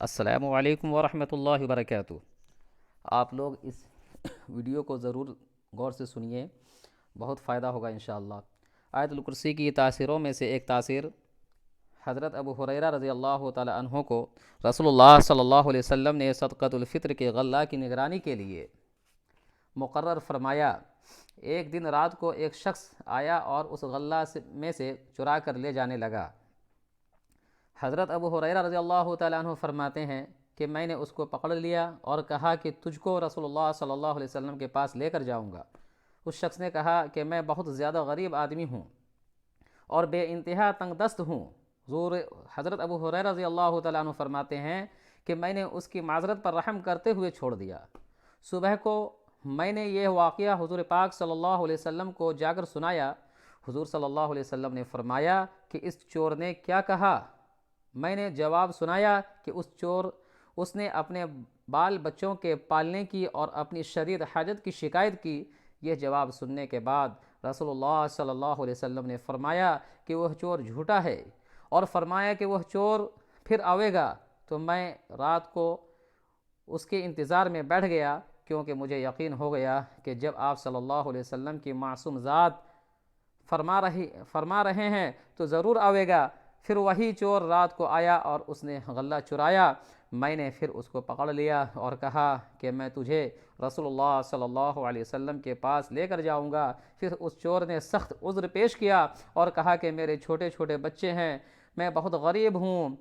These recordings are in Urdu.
السلام علیکم ورحمۃ اللہ وبرکاتہ۔ آپ لوگ اس ویڈیو کو ضرور غور سے سنیے، بہت فائدہ ہوگا انشاءاللہ۔ آیت الکرسی کی تاثیروں میں سے ایک تاثیر، حضرت ابو ہریرہ رضی اللہ تعالی عنہ کو رسول اللہ صلی اللہ علیہ وسلم نے صدقۃ الفطر کے غلہ کی نگرانی کے لیے مقرر فرمایا۔ ایک دن رات کو ایک شخص آیا اور اس غلہ میں سے چرا کر لے جانے لگا۔ حضرت ابو ہریرہ رضی اللہ تعالیٰ عنہ فرماتے ہیں کہ میں نے اس کو پکڑ لیا اور کہا کہ تجھ کو رسول اللہ صلی اللہ علیہ وسلم کے پاس لے کر جاؤں گا۔ اس شخص نے کہا کہ میں بہت زیادہ غریب آدمی ہوں اور بے انتہا تنگ دست ہوں۔ حضرت ابو ہریرہ رضی اللہ تعالیٰ عنہ فرماتے ہیں کہ میں نے اس کی معذرت پر رحم کرتے ہوئے چھوڑ دیا۔ صبح کو میں نے یہ واقعہ حضور پاک صلی اللہ علیہ وسلم کو جا کر سنایا۔ حضور صلی اللہ علیہ وسلم نے فرمایا کہ اس چور نے کیا کہا؟ میں نے جواب سنایا کہ اس نے اپنے بال بچوں کے پالنے کی اور اپنی شدید حاجت کی شکایت کی۔ یہ جواب سننے کے بعد رسول اللہ صلی اللہ علیہ وسلم نے فرمایا کہ وہ چور جھوٹا ہے، اور فرمایا کہ وہ چور پھر آئے گا۔ تو میں رات کو اس کے انتظار میں بیٹھ گیا، کیونکہ مجھے یقین ہو گیا کہ جب آپ صلی اللہ علیہ وسلم کی معصوم ذات فرما رہے ہیں تو ضرور آئے گا۔ پھر وہی چور رات کو آیا اور اس نے غلہ چرایا۔ میں نے پھر اس کو پکڑ لیا اور کہا کہ میں تجھے رسول اللہ صلی اللہ علیہ وسلم کے پاس لے کر جاؤں گا۔ پھر اس چور نے سخت عذر پیش کیا اور کہا کہ میرے چھوٹے چھوٹے بچے ہیں، میں بہت غریب ہوں۔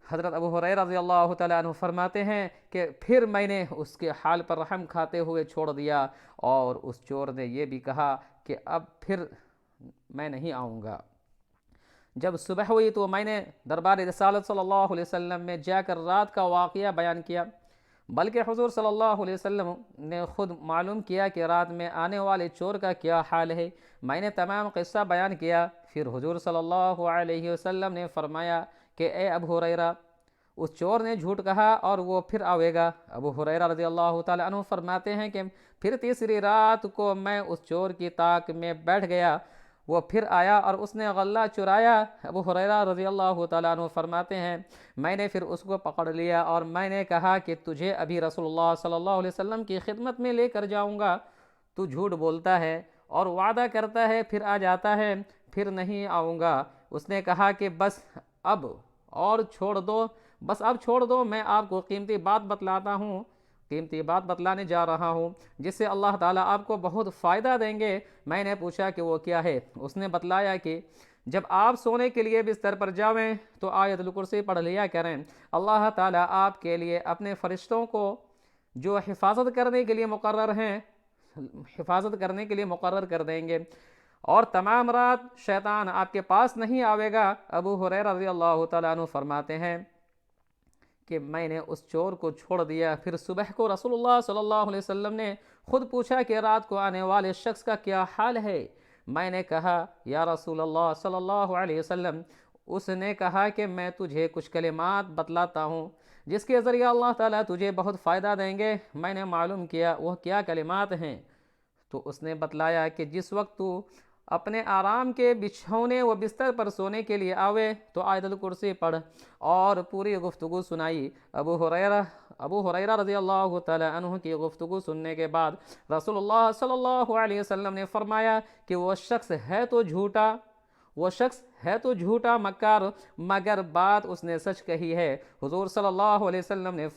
حضرت ابو ہریرہ رضی اللہ تعالیٰ عنہ فرماتے ہیں کہ پھر میں نے اس کے حال پر رحم کھاتے ہوئے چھوڑ دیا، اور اس چور نے یہ بھی کہا کہ اب پھر میں نہیں آؤں گا۔ جب صبح ہوئی تو میں نے دربار رسالت صلی اللہ علیہ وسلم میں جا کر رات کا واقعہ بیان کیا، بلکہ حضور صلی اللہ علیہ وسلم نے خود معلوم کیا کہ رات میں آنے والے چور کا کیا حال ہے۔ میں نے تمام قصہ بیان کیا۔ پھر حضور صلی اللہ علیہ وسلم نے فرمایا کہ اے ابو ہریرہ، اس چور نے جھوٹ کہا اور وہ پھر آئے گا۔ ابو ہریرہ رضی اللہ تعالیٰ عنہ فرماتے ہیں کہ پھر تیسری رات کو میں اس چور کی طاق میں بیٹھ گیا، وہ پھر آیا اور اس نے غلہ چرایا۔ ابو ہریرہ رضی اللہ تعالیٰ عنہ فرماتے ہیں میں نے پھر اس کو پکڑ لیا اور میں نے کہا کہ تجھے ابھی رسول اللہ صلی اللہ علیہ وسلم کی خدمت میں لے کر جاؤں گا، تو جھوٹ بولتا ہے اور وعدہ کرتا ہے پھر آ جاتا ہے، پھر نہیں آؤں گا۔ اس نے کہا کہ بس اب چھوڑ دو، میں آپ کو قیمتی بات بتلانے جا رہا ہوں جس سے اللہ تعالیٰ آپ کو بہت فائدہ دیں گے۔ میں نے پوچھا کہ وہ کیا ہے؟ اس نے بتلایا کہ جب آپ سونے کے لیے بستر پر جاویں تو آیت الکرسی پڑھ لیا کریں۔ اللہ تعالیٰ آپ کے لیے اپنے فرشتوں کو جو حفاظت کرنے کے لیے مقرر کر دیں گے، اور تمام رات شیطان آپ کے پاس نہیں آئے گا۔ ابو ہریرہ رضی اللہ تعالیٰ عنہ فرماتے ہیں کہ میں نے اس چور کو چھوڑ دیا۔ پھر صبح کو رسول اللہ صلی اللہ علیہ وسلم نے خود پوچھا کہ رات کو آنے والے شخص کا کیا حال ہے؟ میں نے کہا یا رسول اللہ صلی اللہ علیہ وسلم، اس نے کہا کہ میں تجھے کچھ کلمات بتلاتا ہوں جس کے ذریعے اللہ تعالیٰ تجھے بہت فائدہ دیں گے۔ میں نے معلوم کیا وہ کیا کلمات ہیں، تو اس نے بتلایا کہ جس وقت تو اپنے آرام کے بچھونے و بستر پر سونے کے لیے آوے تو آیت الکرسی پڑھ، اور پوری گفتگو سنائی۔ ابو ہریرہ رضی اللہ تعالی عنہ کی گفتگو سننے کے بعد رسول اللہ صلی اللہ علیہ وسلم نے فرمایا کہ وہ شخص ہے تو جھوٹا مکار، مگر بات اس نے سچ کہی ہے۔ حضور صلی اللہ علیہ وسلم نے